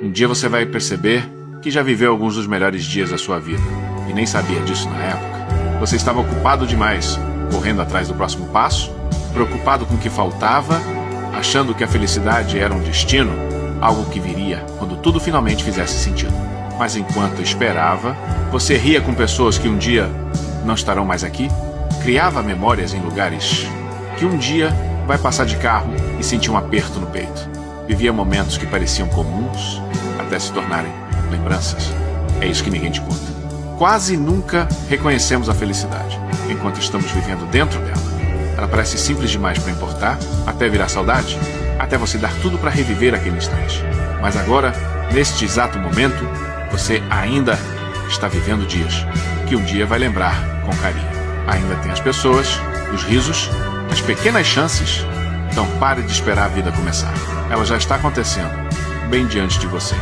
Um dia você vai perceber que já viveu alguns dos melhores dias da sua vida e nem sabia disso na época. Você estava ocupado demais, correndo atrás do próximo passo, preocupado com o que faltava, achando que a felicidade era um destino, algo que viria quando tudo finalmente fizesse sentido. Mas enquanto esperava, você ria com pessoas que um dia não estarão mais aqui, criava memórias em lugares que um dia vai passar de carro e sentir um aperto no peito. Vivia momentos que pareciam comuns até se tornarem lembranças. É isso que ninguém te conta. Quase nunca reconhecemos a felicidade enquanto estamos vivendo dentro dela. Ela parece simples demais para importar, até virar saudade, até você dar tudo para reviver aquele instante. Mas agora, neste exato momento, você ainda está vivendo dias que um dia vai lembrar com carinho. Ainda tem as pessoas, os risos, as pequenas chances. Então pare de esperar a vida começar. Ela já está acontecendo, bem diante de você.